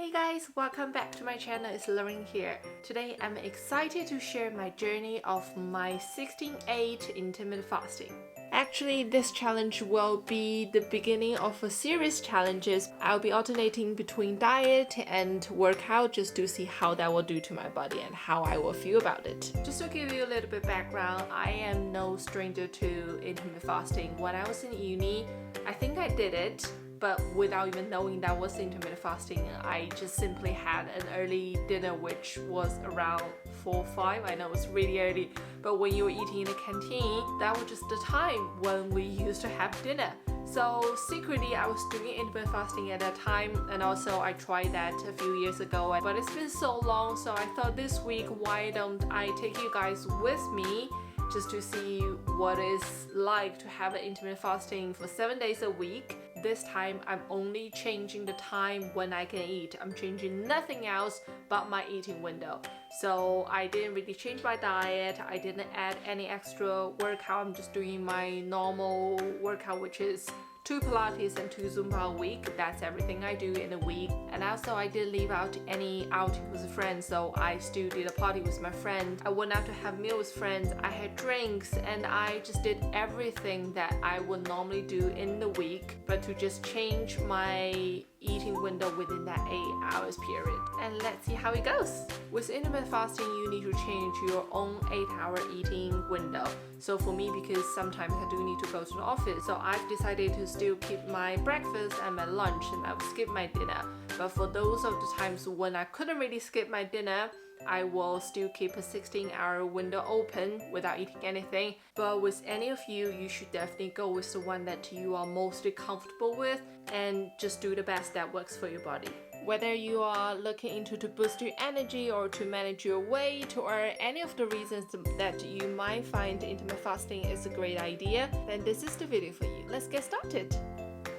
Hey guys, welcome back to my channel. It's Lorraine here. Today I'm excited to share my journey of my 16-8 intermittent fasting. Actually, this challenge will be the beginning of a series challenges. I'll be alternating between diet and workout just to see how that will do to my body and how I will feel about it. Just to give you a little bit background, I am no stranger to intermittent fasting. When I was in uni, I think I did it, but without even knowing that was intermittent fasting. I just simply had an early dinner, which was around 4 or 5. I know it's really early, but when you were eating in the canteen, that was just the time when we used to have dinner. So secretly I was doing intermittent fasting at that time, and also I tried that a few years ago, but it's been so long, so I thought this week why don't I take you guys with me just to see what it's like to have an intermittent fasting for 7 days a week. This time I'm only changing the time when I can eat. I'm changing nothing else but my eating window. So I didn't really change my diet. I didn't add any extra workout. I'm just doing my normal workout, which is 2 Pilates and 2 Zumba a week. That's everything I do in a week. And also I didn't leave out any outing with friends, so I still did a party with my friend. I went out to have meals with friends. I had drinks, and I just did everything that I would normally do in the week, but to just change my eating window within that 8 hours period. And let's see how it goes. With intermittent fasting, you need to change your own 8-hour eating window. So for me, because sometimes I do need to go to the office, so I've decided to still keep my breakfast and my lunch, and I will skip my dinner. But for those of the times when I couldn't really skip my dinner, I will still keep a 16-hour window open without eating anything. But with any of you, you should definitely go with the one that you are mostly comfortable with and just do the best that works for your body. Whether you are looking into to boost your energy or to manage your weight or any of the reasons that you might find intermittent fasting is a great idea, then this is the video for you. Let's get started.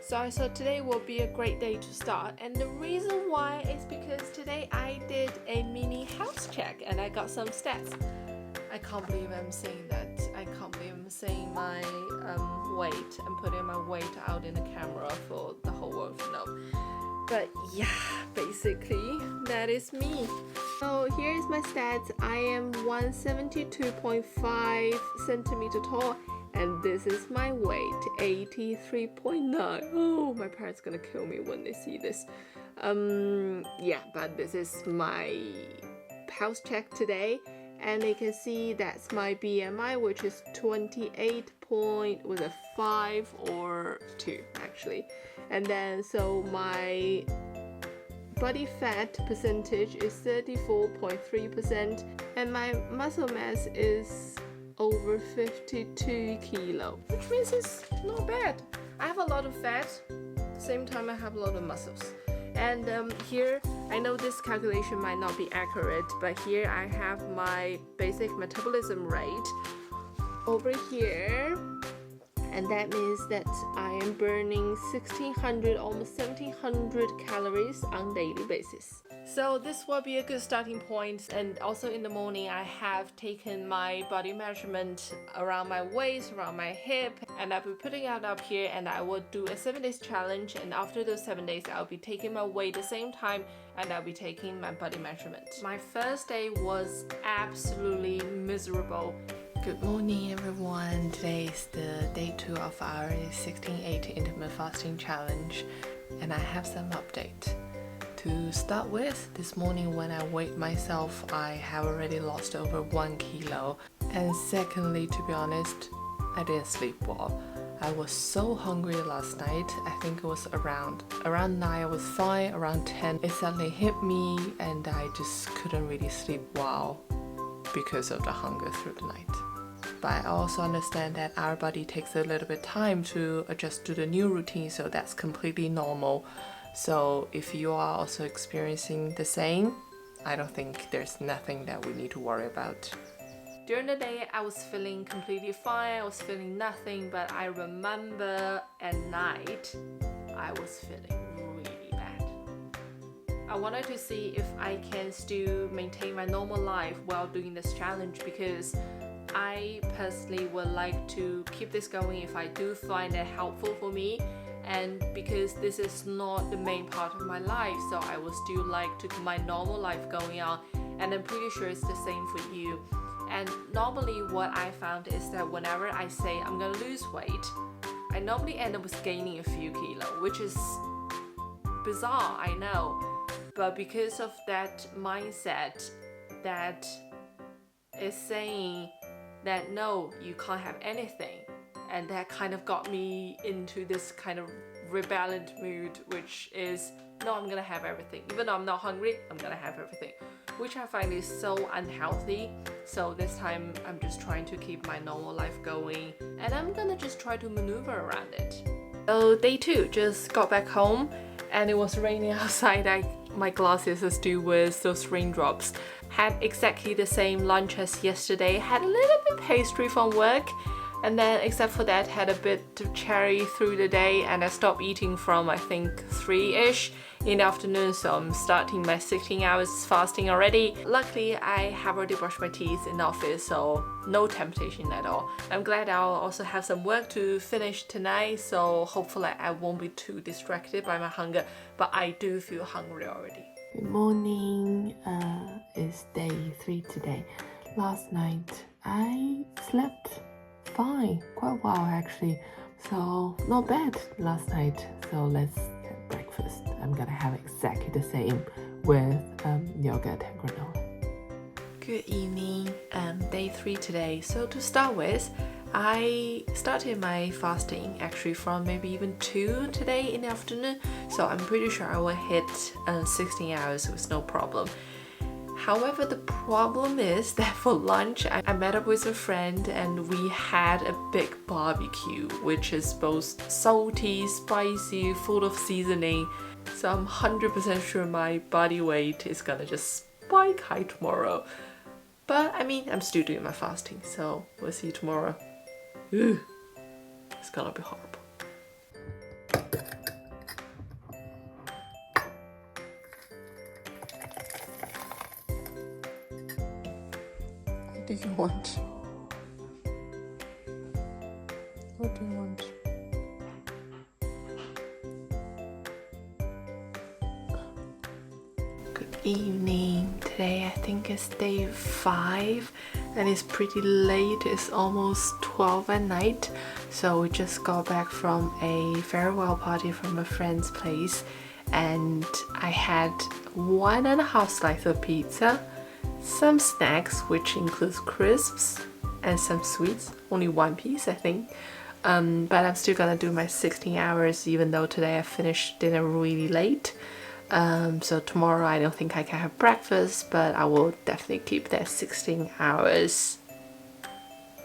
So today will be a great day to start, and the reason why is because today I did a mini health check and I got some stats. I can't believe I'm saying that. I can't believe I'm saying my weight and putting my weight out in the camera for the whole world to know. But yeah, basically that is me. So here is my stats. I am 172.5 centimeter tall, and this is my weight, 83.9. Oh, my parents gonna kill me when they see this. Yeah, but this is my health check today, and you can see that's my BMI, which is 28.5 or 2 actually. And then so my body fat percentage is 34.3%, and my muscle mass is over 52 kilo, which means it's not bad. I have a lot of fat, same time I have a lot of muscles. And here, I know this calculation might not be accurate, but here I have my basic metabolism rate over here, and that means that I am burning 1600, almost 1700 calories on a daily basis. So this will be a good starting point. And also in the morning, I have taken my body measurement around my waist, around my hip, and I'll be putting it up here, and I will do a 7 days challenge. And after those 7 days, I'll be taking my weight at the same time, and I'll be taking my body measurement. My first day was absolutely miserable. Good morning everyone. Today is the day 2 of our 16-8 intermittent fasting challenge, and I have some update. To start with, this morning when I weighed myself, I have already lost over 1 kilo. And secondly, to be honest, I didn't sleep well. I was so hungry last night. I think it was around 9 I was fine, around 10 it suddenly hit me, and I just couldn't really sleep well because of the hunger through the night. But I also understand that our body takes a little bit of time to adjust to the new routine, so that's completely normal. So if you are also experiencing the same, I don't think there's nothing that we need to worry about. During the day, I was feeling completely fine. I was feeling nothing, but I remember at night, I was feeling really bad. I wanted to see if I can still maintain my normal life while doing this challenge, because I personally would like to keep this going if I do find it helpful for me. And because this is not the main part of my life, so I will still like to keep my normal life going on, and I'm pretty sure it's the same for you. And normally what I found is that whenever I say I'm gonna lose weight, I normally end up with gaining a few kilos, which is bizarre, I know, but because of that mindset that is saying that no, you can't have anything, and that kind of got me into this kind of rebellious mood, which is no, I'm gonna have everything. Even though I'm not hungry, I'm gonna have everything, which I find is so unhealthy. So this time I'm just trying to keep my normal life going, and I'm gonna just try to maneuver around it. So day 2, just got back home and it was raining outside. My glasses are still with those raindrops. Had exactly the same lunch as yesterday, had a little bit pastry from work, and then except for that had a bit of cherry through the day, and I stopped eating from I think 3ish in the afternoon, so I'm starting my 16 hours fasting already. Luckily I have already brushed my teeth in the office, so no temptation at all. I'm glad I'll also have some work to finish tonight, so hopefully I won't be too distracted by my hunger, but I do feel hungry already. Good morning, it's day 3 today. Last night I slept fine, quite well actually, so not bad last night. So let's have breakfast. I'm gonna have exactly the same with yogurt and granola. Good evening, day 3 today. So to start with, I started my fasting actually from maybe even 2 today in the afternoon, so I'm pretty sure I will hit 16 hours with no problem. However, the problem is that for lunch I met up with a friend and we had a big barbecue, which is both salty, spicy, full of seasoning. So I'm 100% sure my body weight is gonna just spike high tomorrow. But I mean, I'm still doing my fasting, so we'll see tomorrow. Ugh, it's gonna be horrible. What do you want? What do you want? Good evening. Today I think it's day 5 and it's pretty late. It's almost 12 at night. So we just got back from a farewell party from a friend's place, and I had 1.5 slices of pizza, some snacks which includes crisps and some sweets, only 1 piece I think, but I'm still gonna do my 16 hours even though today I finished dinner really late. So tomorrow I don't think I can have breakfast, but I will definitely keep that 16 hours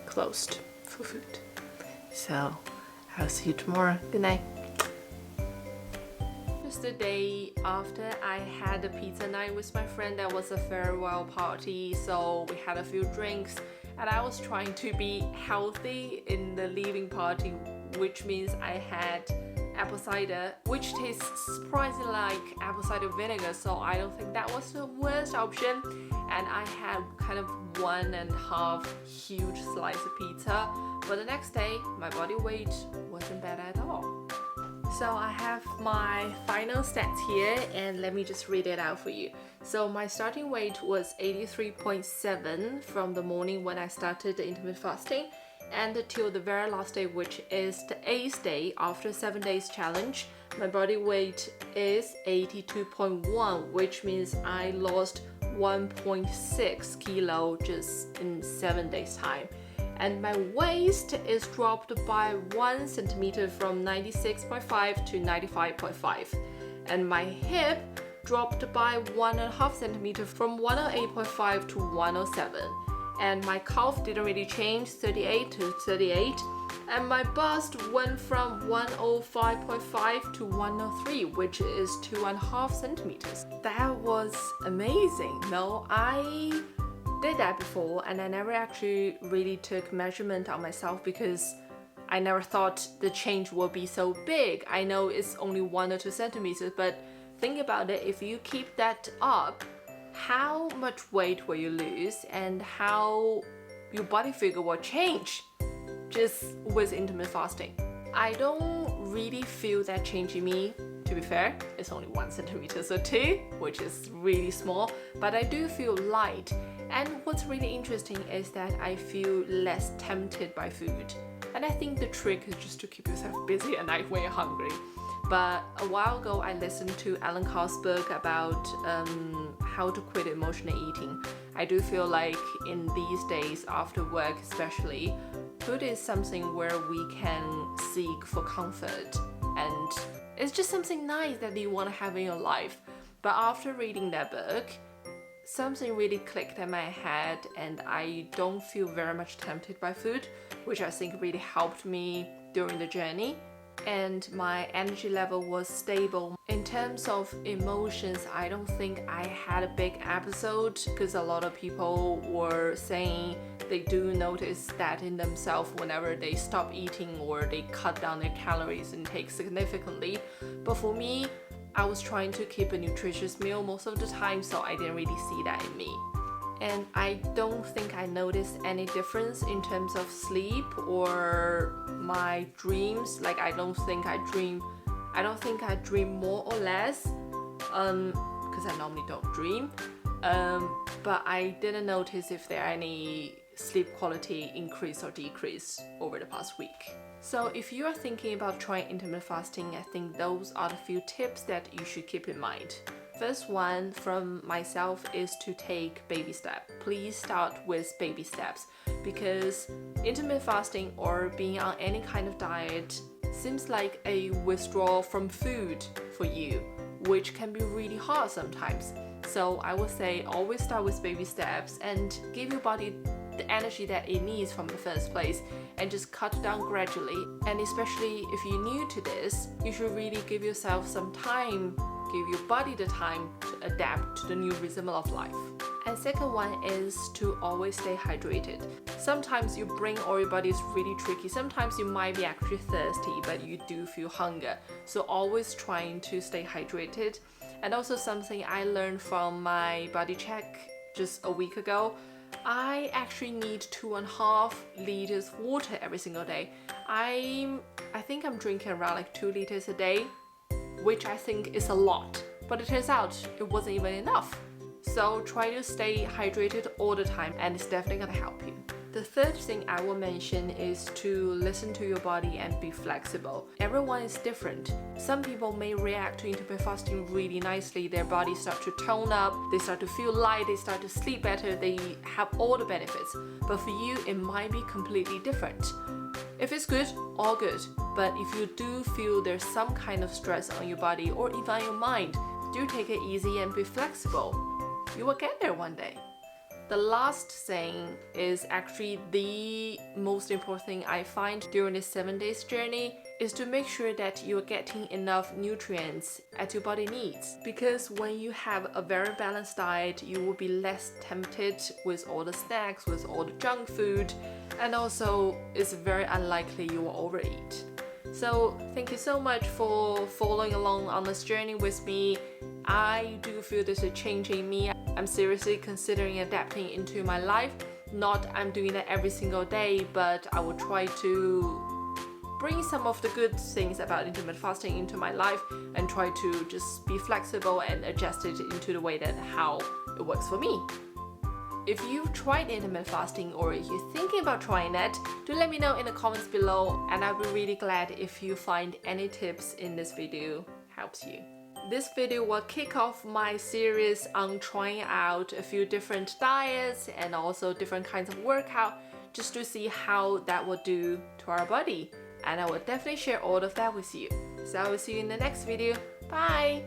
closed for food. So I'll see you tomorrow. Good night. Just the day after I had a pizza night with my friend, that was a farewell party, so we had a few drinks and I was trying to be healthy in the leaving party, which means I had apple cider, which tastes surprisingly like apple cider vinegar, so I don't think that was the worst option. And I had kind of 1.5 huge slice of pizza, but the next day my body weight wasn't bad at all. So I have my final stats here and let me just read it out for you. So my starting weight was 83.7 from the morning when I started the intermittent fasting, and till the very last day, which is the 8th day after 7 days challenge, my body weight is 82.1, which means I lost 1.6 kilo just in 7 days time. And my waist is dropped by 1 centimeter from 96.5 to 95.5. And my hip dropped by 1.5 centimeter from 108.5 to 107. And my calf didn't really change, 38 to 38. And my bust went from 105.5 to 103, which is 2.5 centimeters. That was amazing. No, I did that before and I never actually really took measurement on myself because I never thought the change would be so big. I know it's only 1 or 2 centimeters, but think about it, if you keep that up, how much weight will you lose and how your body figure will change just with intermittent fasting. I don't really feel that change in me. To be fair, it's only 1 centimeter or 2, which is really small, but I do feel light. And what's really interesting is that I feel less tempted by food. And I think the trick is just to keep yourself busy at night when you're hungry. But a while ago, I listened to Alan Carr's book about how to quit emotional eating. I do feel like in these days, after work especially, food is something where we can seek for comfort. And it's just something nice that you want to have in your life. But after reading that book, something really clicked in my head and I don't feel very much tempted by food, which I think really helped me during the journey. And my energy level was stable. In terms of emotions, I don't think I had a big episode because a lot of people were saying they do notice that in themselves whenever they stop eating or they cut down their calories intake significantly. But for me, I was trying to keep a nutritious meal most of the time, so I didn't really see that in me. And I don't think I noticed any difference in terms of sleep or my dreams. Like I don't think I dream more or less, because I normally don't dream. But I didn't notice if there are any sleep quality increase or decrease over the past week. So if you are thinking about trying intermittent fasting, I think those are the few tips that you should keep in mind. First one from myself is to take baby steps. Please start with baby steps because intermittent fasting or being on any kind of diet seems like a withdrawal from food for you, which can be really hard sometimes. So I would say always start with baby steps and give your body the energy that it needs from the first place and just cut down gradually. And especially if you're new to this, you should really give yourself some time. Give your body the time to adapt to the new rhythm of life. And second one is to always stay hydrated. Sometimes your brain or your body is really tricky. Sometimes you might be actually thirsty, but you do feel hunger. So always trying to stay hydrated. And also something I learned from my body check just a week ago, I actually need 2.5 liters of water every single day. I think I'm drinking around like 2 liters a day, which I think is a lot, but it turns out it wasn't even enough. So try to stay hydrated all the time and it's definitely gonna help you. The third thing I will mention is to listen to your body and be flexible. Everyone is different. Some people may react to intermittent fasting really nicely. Their bodies start to tone up, they start to feel light, they start to sleep better, they have all the benefits. But for you, it might be completely different. If it's good, all good. But if you do feel there's some kind of stress on your body or even on your mind, do take it easy and be flexible. You will get there one day. The last thing is actually the most important thing I find during this 7 days journey is to make sure that you're getting enough nutrients as your body needs. Because when you have a very balanced diet, you will be less tempted with all the snacks, with all the junk food, and also it's very unlikely you will overeat. So thank you so much for following along on this journey with me. I do feel there's a change in me. I'm seriously considering adapting into my life. Not I'm doing that every single day, but I will try to bring some of the good things about intermittent fasting into my life and try to just be flexible and adjust it into the way that how it works for me. If you've tried intermittent fasting or if you're thinking about trying it, do let me know in the comments below and I'll be really glad if you find any tips in this video helps you. This video will kick off my series on trying out a few different diets and also different kinds of workout just to see how that will do to our body. And I will definitely share all of that with you. So I will see you in the next video. Bye!